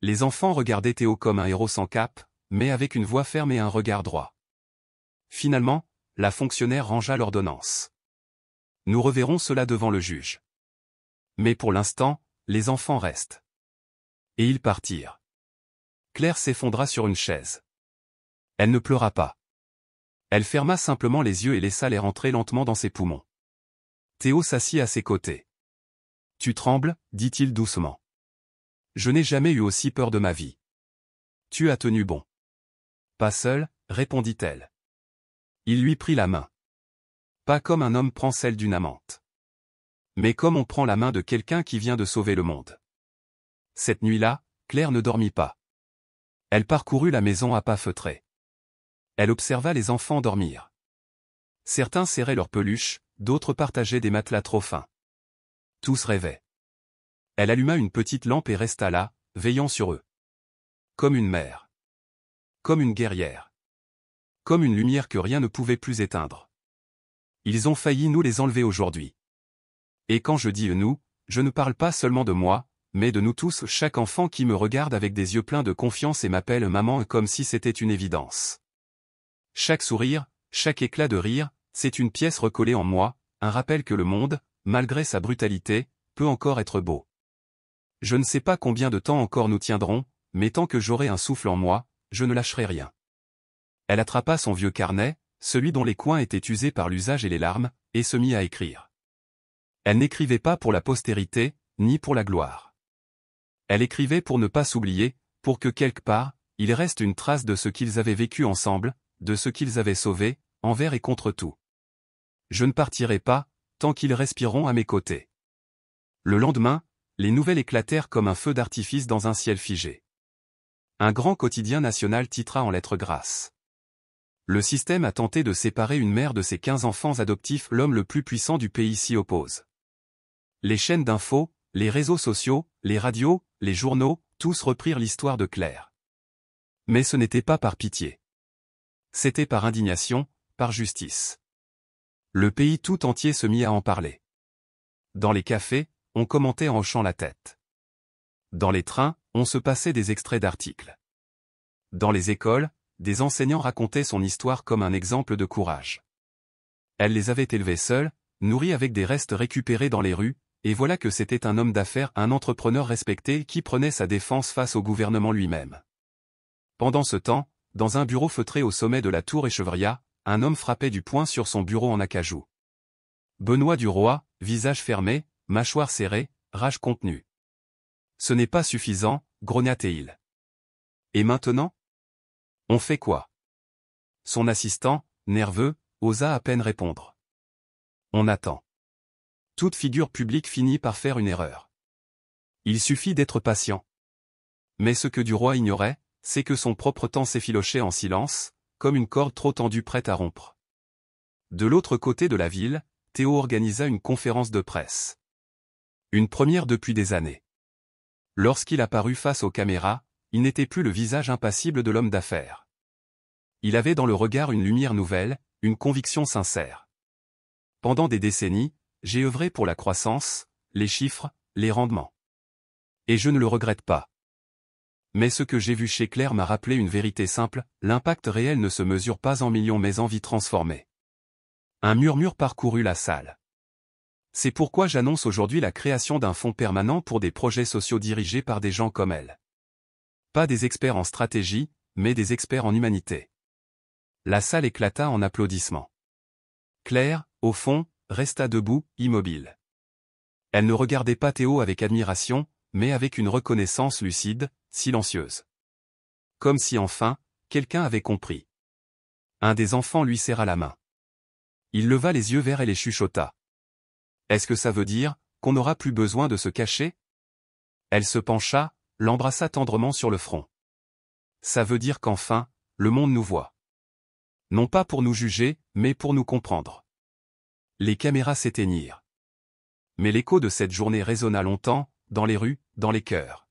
[SPEAKER 1] Les enfants regardaient Théo comme un héros sans cape, mais avec une voix ferme et un regard droit. Finalement, la fonctionnaire rangea l'ordonnance. Nous reverrons cela devant le juge. Mais pour l'instant, les enfants restent. Et ils partirent. Claire s'effondra sur une chaise. Elle ne pleura pas. Elle ferma simplement les yeux et laissa l'air entrer lentement dans ses poumons. Théo s'assit à ses côtés. « Tu trembles » dit-il doucement. « Je n'ai jamais eu aussi peur de ma vie. »« Tu as tenu bon. »« Pas seul » répondit-elle. Il lui prit la main. Pas comme un homme prend celle d'une amante. Mais comme on prend la main de quelqu'un qui vient de sauver le monde. Cette nuit-là, Claire ne dormit pas. Elle parcourut la maison à pas feutrés. Elle observa les enfants dormir. Certains serraient leurs peluches, d'autres partageaient des matelas trop fins. Tous rêvaient. Elle alluma une petite lampe et resta là, veillant sur eux. Comme une mère. Comme une guerrière. Comme une lumière que rien ne pouvait plus éteindre. Ils ont failli nous les enlever aujourd'hui. Et quand je dis nous, je ne parle pas seulement de moi, mais de nous tous, chaque enfant qui me regarde avec des yeux pleins de confiance et m'appelle maman comme si c'était une évidence. Chaque sourire, chaque éclat de rire, c'est une pièce recollée en moi, un rappel que le monde, malgré sa brutalité, peut encore être beau. Je ne sais pas combien de temps encore nous tiendrons, mais tant que j'aurai un souffle en moi, je ne lâcherai rien. Elle attrapa son vieux carnet, celui dont les coins étaient usés par l'usage et les larmes, et se mit à écrire. Elle n'écrivait pas pour la postérité, ni pour la gloire. Elle écrivait pour ne pas s'oublier, pour que quelque part, il reste une trace de ce qu'ils avaient vécu ensemble, de ce qu'ils avaient sauvé, envers et contre tout. Je ne partirai pas, tant qu'ils respireront à mes côtés. Le lendemain, les nouvelles éclatèrent comme un feu d'artifice dans un ciel figé. Un grand quotidien national titra en lettres grasses. Le système a tenté de séparer une mère de ses 15 enfants adoptifs, l'homme le plus puissant du pays s'y oppose. Les chaînes d'infos, les réseaux sociaux, les radios, les journaux, tous reprirent l'histoire de Claire. Mais ce n'était pas par pitié. C'était par indignation, par justice. Le pays tout entier se mit à en parler. Dans les cafés, on commentait en hochant la tête. Dans les trains, on se passait des extraits d'articles. Dans les écoles, des enseignants racontaient son histoire comme un exemple de courage. Elle les avait élevés seuls, nourris avec des restes récupérés dans les rues, et voilà que c'était un homme d'affaires, un entrepreneur respecté qui prenait sa défense face au gouvernement lui-même. Pendant ce temps, dans un bureau feutré au sommet de la tour Écheverria, un homme frappait du poing sur son bureau en acajou. Benoît Duroy, visage fermé, mâchoire serrée, rage contenue. Ce n'est pas suffisant, grogna-t-il. Et maintenant ? On fait quoi ? Son assistant, nerveux, osa à peine répondre. On attend. Toute figure publique finit par faire une erreur. Il suffit d'être patient. Mais ce que Duroy ignorait, c'est que son propre temps s'effilochait en silence, comme une corde trop tendue prête à rompre. De l'autre côté de la ville, Théo organisa une conférence de presse. Une première depuis des années. Lorsqu'il apparut face aux caméras, il n'était plus le visage impassible de l'homme d'affaires. Il avait dans le regard une lumière nouvelle, une conviction sincère. Pendant des décennies, j'ai œuvré pour la croissance, les chiffres, les rendements. Et je ne le regrette pas. Mais ce que j'ai vu chez Claire m'a rappelé une vérité simple, l'impact réel ne se mesure pas en millions mais en vies transformées. Un murmure parcourut la salle. C'est pourquoi j'annonce aujourd'hui la création d'un fonds permanent pour des projets sociaux dirigés par des gens comme elle. Pas des experts en stratégie, mais des experts en humanité. La salle éclata en applaudissements. Claire, au fond, resta debout, immobile. Elle ne regardait pas Théo avec admiration, mais avec une reconnaissance lucide, silencieuse. Comme si enfin, quelqu'un avait compris. Un des enfants lui serra la main. Il leva les yeux vers elle et chuchota. « Est-ce que ça veut dire qu'on n'aura plus besoin de se cacher ?» Elle se pencha, l'embrassa tendrement sur le front. « Ça veut dire qu'enfin, le monde nous voit. Non pas pour nous juger, mais pour nous comprendre. » Les caméras s'éteignirent. Mais l'écho de cette journée résonna longtemps, dans les rues, dans les cœurs.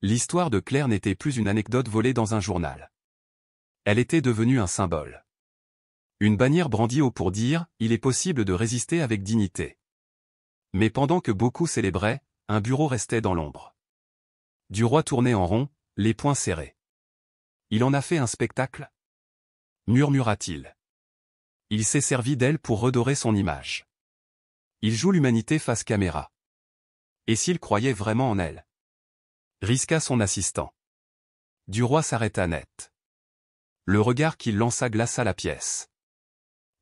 [SPEAKER 1] L'histoire de Claire n'était plus une anecdote volée dans un journal. Elle était devenue un symbole. Une bannière brandie haut pour dire « Il est possible de résister avec dignité ». Mais pendant que beaucoup célébraient, un bureau restait dans l'ombre. Du roi tournait en rond, les poings serrés. « Il en a fait un spectacle ?» murmura-t-il. Il s'est servi d'elle pour redorer son image. Il joue l'humanité face caméra. Et s'il croyait vraiment en elle? Risqua son assistant. Du roi s'arrêta net. Le regard qu'il lança glaça la pièce.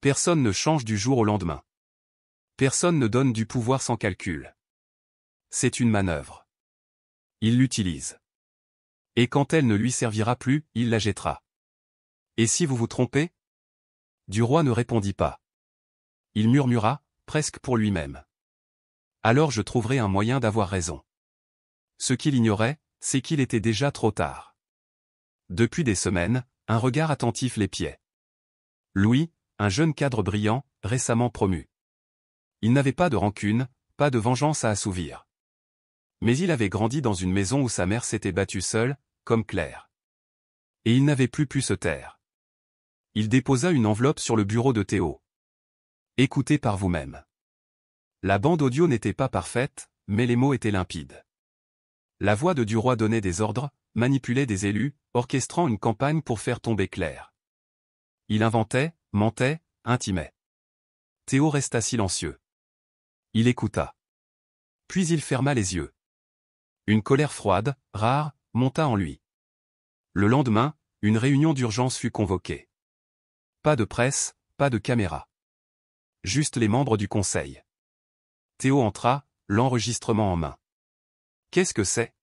[SPEAKER 1] Personne ne change du jour au lendemain. Personne ne donne du pouvoir sans calcul. C'est une manœuvre. Il l'utilise. Et quand elle ne lui servira plus, il la jettera. Et si vous vous trompez? Du roi ne répondit pas. Il murmura, presque pour lui-même. Alors je trouverai un moyen d'avoir raison. Ce qu'il ignorait, c'est qu'il était déjà trop tard. Depuis des semaines, un regard attentif l'épiait. Louis, un jeune cadre brillant, récemment promu. Il n'avait pas de rancune, pas de vengeance à assouvir. Mais il avait grandi dans une maison où sa mère s'était battue seule, comme Claire. Et il n'avait plus pu se taire. Il déposa une enveloppe sur le bureau de Théo. Écoutez par vous-même. La bande audio n'était pas parfaite, mais les mots étaient limpides. La voix de Duroy donnait des ordres, manipulait des élus, orchestrant une campagne pour faire tomber Claire. Il inventait, mentait, intimait. Théo resta silencieux. Il écouta. Puis il ferma les yeux. Une colère froide, rare, monta en lui. Le lendemain, une réunion d'urgence fut convoquée. Pas de presse, pas de caméra. Juste les membres du conseil. Théo entra, l'enregistrement en main. « Qu'est-ce que c'est »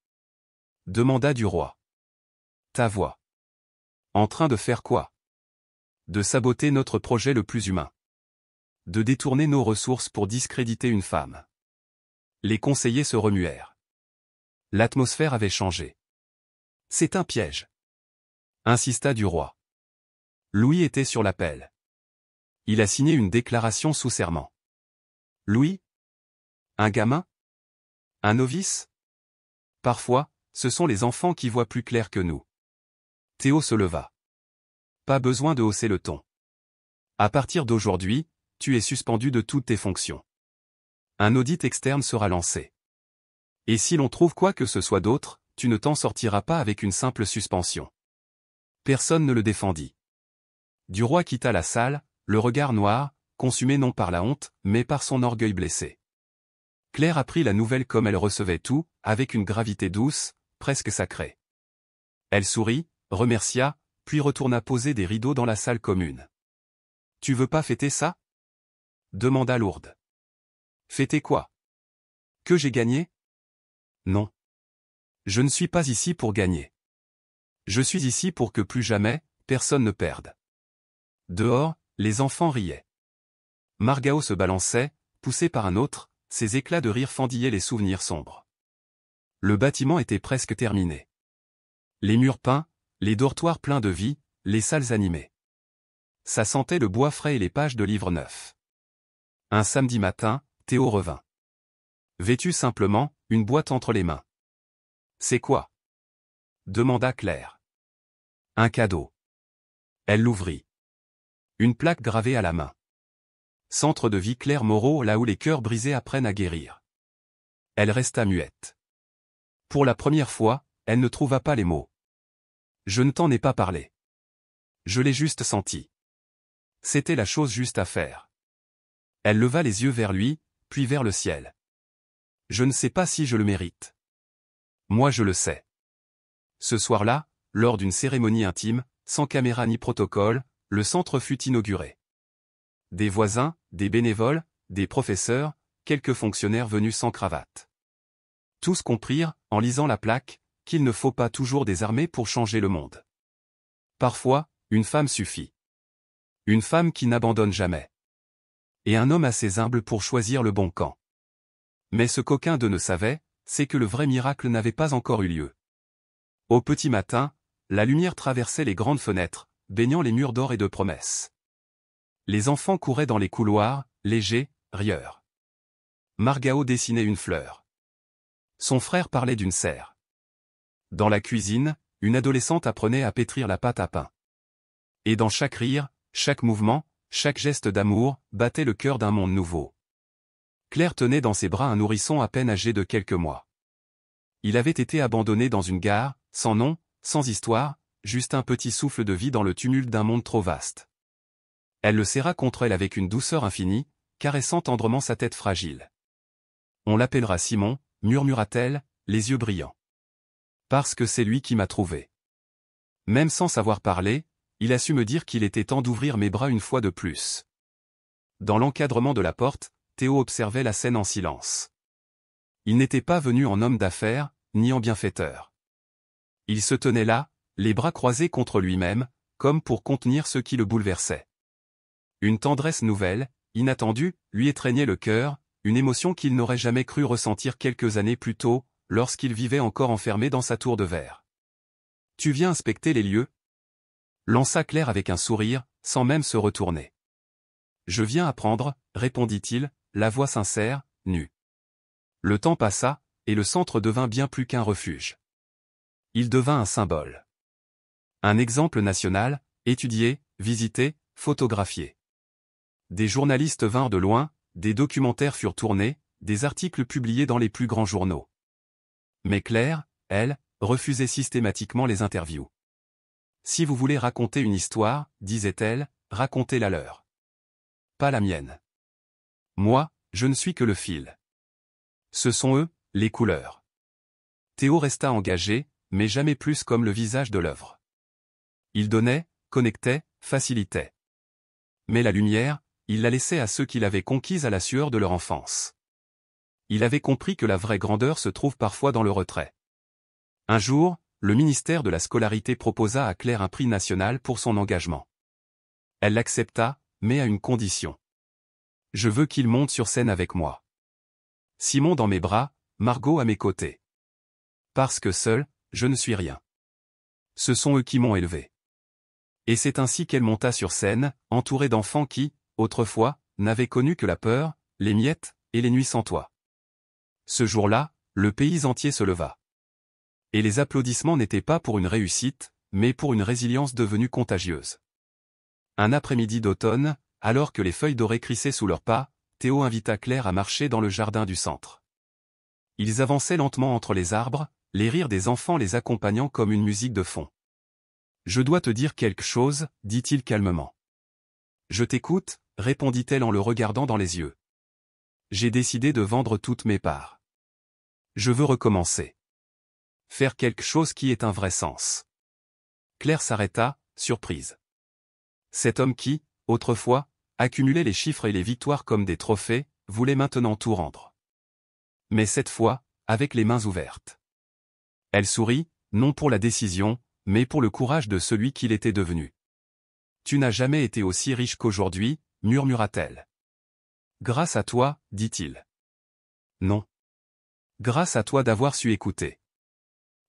[SPEAKER 1] demanda Duroy. « Ta voix. »« En train de faire quoi ?»« De saboter notre projet le plus humain. De détourner nos ressources pour discréditer une femme. » Les conseillers se remuèrent. L'atmosphère avait changé. « C'est un piège » insista Duroy. Louis était sur l'appel. Il a signé une déclaration sous serment. Louis? Un gamin? Un novice? Parfois, ce sont les enfants qui voient plus clair que nous. Théo se leva. Pas besoin de hausser le ton. À partir d'aujourd'hui, tu es suspendu de toutes tes fonctions. Un audit externe sera lancé. Et si l'on trouve quoi que ce soit d'autre, tu ne t'en sortiras pas avec une simple suspension. Personne ne le défendit. Duroy quitta la salle, le regard noir, consumé non par la honte, mais par son orgueil blessé. Claire apprit la nouvelle comme elle recevait tout, avec une gravité douce, presque sacrée. Elle sourit, remercia, puis retourna poser des rideaux dans la salle commune. « Tu veux pas fêter ça » demanda Lourdes. « Fêter quoi ? Que j'ai gagné ? Non. Je ne suis pas ici pour gagner. Je suis ici pour que plus jamais, personne ne perde. » Dehors, les enfants riaient. Margao se balançait, poussé par un autre, ses éclats de rire fendillaient les souvenirs sombres. Le bâtiment était presque terminé. Les murs peints, les dortoirs pleins de vie, les salles animées. Ça sentait le bois frais et les pages de livres neufs. Un samedi matin, Théo revint. Vêtu simplement, une boîte entre les mains. « C'est quoi » demanda Claire. « Un cadeau. » Elle l'ouvrit. Une plaque gravée à la main. Centre de vie Claire Moreau, là où les cœurs brisés apprennent à guérir. Elle resta muette. Pour la première fois, elle ne trouva pas les mots. Je ne t'en ai pas parlé. Je l'ai juste senti. C'était la chose juste à faire. Elle leva les yeux vers lui, puis vers le ciel. Je ne sais pas si je le mérite. Moi je le sais. Ce soir-là, lors d'une cérémonie intime, sans caméra ni protocole, le centre fut inauguré. Des voisins, des bénévoles, des professeurs, quelques fonctionnaires venus sans cravate. Tous comprirent, en lisant la plaque, qu'il ne faut pas toujours des armées pour changer le monde. Parfois, une femme suffit. Une femme qui n'abandonne jamais. Et un homme assez humble pour choisir le bon camp. Mais ce qu'aucun d'eux ne savait, c'est que le vrai miracle n'avait pas encore eu lieu. Au petit matin, la lumière traversait les grandes fenêtres, baignant les murs d'or et de promesses. Les enfants couraient dans les couloirs, légers, rieurs. Margao dessinait une fleur. Son frère parlait d'une serre. Dans la cuisine, une adolescente apprenait à pétrir la pâte à pain. Et dans chaque rire, chaque mouvement, chaque geste d'amour, battait le cœur d'un monde nouveau. Claire tenait dans ses bras un nourrisson à peine âgé de quelques mois. Il avait été abandonné dans une gare, sans nom, sans histoire, juste un petit souffle de vie dans le tumulte d'un monde trop vaste. Elle le serra contre elle avec une douceur infinie, caressant tendrement sa tête fragile. « On l'appellera Simon », murmura-t-elle, les yeux brillants. « Parce que c'est lui qui m'a trouvé. » Même sans savoir parler, il a su me dire qu'il était temps d'ouvrir mes bras une fois de plus. Dans l'encadrement de la porte, Théo observait la scène en silence. Il n'était pas venu en homme d'affaires, ni en bienfaiteur. Il se tenait là, les bras croisés contre lui-même, comme pour contenir ce qui le bouleversait. Une tendresse nouvelle, inattendue, lui étreignait le cœur, une émotion qu'il n'aurait jamais cru ressentir quelques années plus tôt, lorsqu'il vivait encore enfermé dans sa tour de verre. « Tu viens inspecter les lieux ?» lança Claire avec un sourire, sans même se retourner. « Je viens apprendre », répondit-il, la voix sincère, nue. Le temps passa, et le centre devint bien plus qu'un refuge. Il devint un symbole. Un exemple national, étudié, visité, photographié. Des journalistes vinrent de loin, des documentaires furent tournés, des articles publiés dans les plus grands journaux. Mais Claire, elle, refusait systématiquement les interviews. « Si vous voulez raconter une histoire, disait-elle, racontez-la leur. Pas la mienne. Moi, je ne suis que le fil. Ce sont eux, les couleurs. » Théo resta engagé, mais jamais plus comme le visage de l'œuvre. Il donnait, connectait, facilitait. Mais la lumière, il la laissait à ceux qui l'avaient conquise à la sueur de leur enfance. Il avait compris que la vraie grandeur se trouve parfois dans le retrait. Un jour, le ministère de la Scolarité proposa à Claire un prix national pour son engagement. Elle l'accepta, mais à une condition. « Je veux qu'il monte sur scène avec moi. Simon dans mes bras, Margot à mes côtés. Parce que seul, je ne suis rien. Ce sont eux qui m'ont élevé. » Et c'est ainsi qu'elle monta sur scène, entourée d'enfants qui, autrefois, n'avaient connu que la peur, les miettes, et les nuits sans toit. Ce jour-là, le pays entier se leva. Et les applaudissements n'étaient pas pour une réussite, mais pour une résilience devenue contagieuse. Un après-midi d'automne, alors que les feuilles dorées crissaient sous leurs pas, Théo invita Claire à marcher dans le jardin du centre. Ils avançaient lentement entre les arbres, les rires des enfants les accompagnant comme une musique de fond. « Je dois te dire quelque chose, dit-il calmement. »« Je t'écoute, répondit-elle en le regardant dans les yeux. « J'ai décidé de vendre toutes mes parts. Je veux recommencer. Faire quelque chose qui ait un vrai sens. » Claire s'arrêta, surprise. Cet homme qui, autrefois, accumulait les chiffres et les victoires comme des trophées, voulait maintenant tout rendre. Mais cette fois, avec les mains ouvertes. Elle sourit, non pour la décision, mais pour le courage de celui qu'il était devenu. « Tu n'as jamais été aussi riche qu'aujourd'hui, » murmura-t-elle. « Grâce à toi, dit-il. »« Non. Grâce à toi d'avoir su écouter. »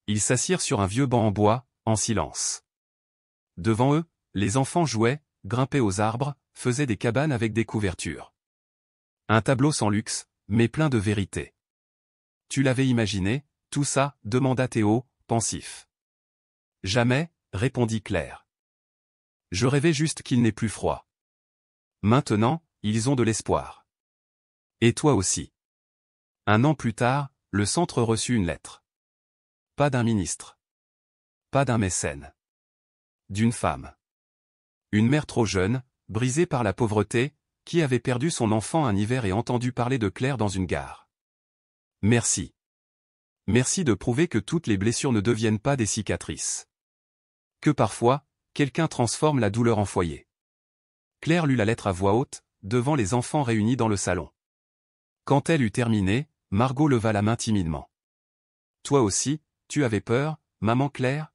[SPEAKER 1] Ils s'assirent sur un vieux banc en bois, en silence. Devant eux, les enfants jouaient, grimpaient aux arbres, faisaient des cabanes avec des couvertures. Un tableau sans luxe, mais plein de vérité. « Tu l'avais imaginé, tout ça ?» demanda Théo, pensif. « Jamais, » répondit Claire. « Je rêvais juste qu'il n'ait plus froid. Maintenant, ils ont de l'espoir. Et toi aussi. » Un an plus tard, le centre reçut une lettre. Pas d'un ministre. Pas d'un mécène. D'une femme. Une mère trop jeune, brisée par la pauvreté, qui avait perdu son enfant un hiver et entendu parler de Claire dans une gare. Merci. Merci de prouver que toutes les blessures ne deviennent pas des cicatrices. Que parfois, quelqu'un transforme la douleur en foyer. Claire lut la lettre à voix haute, devant les enfants réunis dans le salon. Quand elle eut terminé, Margot leva la main timidement. Toi aussi, tu avais peur, maman Claire ?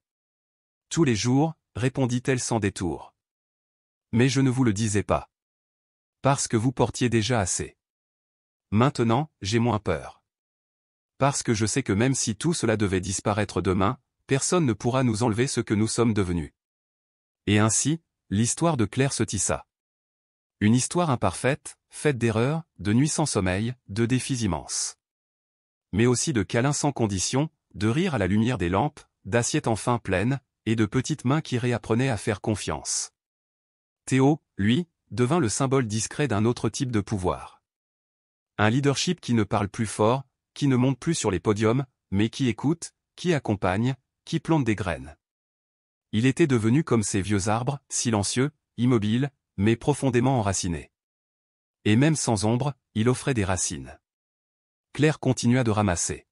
[SPEAKER 1] Tous les jours, répondit-elle sans détour. Mais je ne vous le disais pas. Parce que vous portiez déjà assez. Maintenant, j'ai moins peur. Parce que je sais que même si tout cela devait disparaître demain, personne ne pourra nous enlever ce que nous sommes devenus. Et ainsi, l'histoire de Claire se tissa. Une histoire imparfaite, faite d'erreurs, de nuits sans sommeil, de défis immenses. Mais aussi de câlins sans condition, de rires à la lumière des lampes, d'assiettes enfin pleines, et de petites mains qui réapprenaient à faire confiance. Théo, lui, devint le symbole discret d'un autre type de pouvoir. Un leadership qui ne parle plus fort, qui ne monte plus sur les podiums, mais qui écoute, qui accompagne, qui plante des graines. Il était devenu comme ces vieux arbres, silencieux, immobiles, mais profondément enracinés. Et même sans ombre, il offrait des racines. Claire continua de ramasser.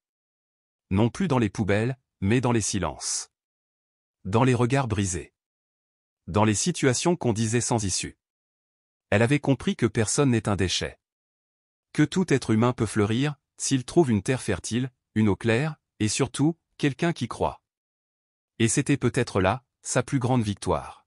[SPEAKER 1] Non plus dans les poubelles, mais dans les silences. Dans les regards brisés. Dans les situations qu'on disait sans issue. Elle avait compris que personne n'est un déchet. Que tout être humain peut fleurir, s'il trouve une terre fertile, une eau claire, et surtout, quelqu'un qui croit. Et c'était peut-être là, sa plus grande victoire.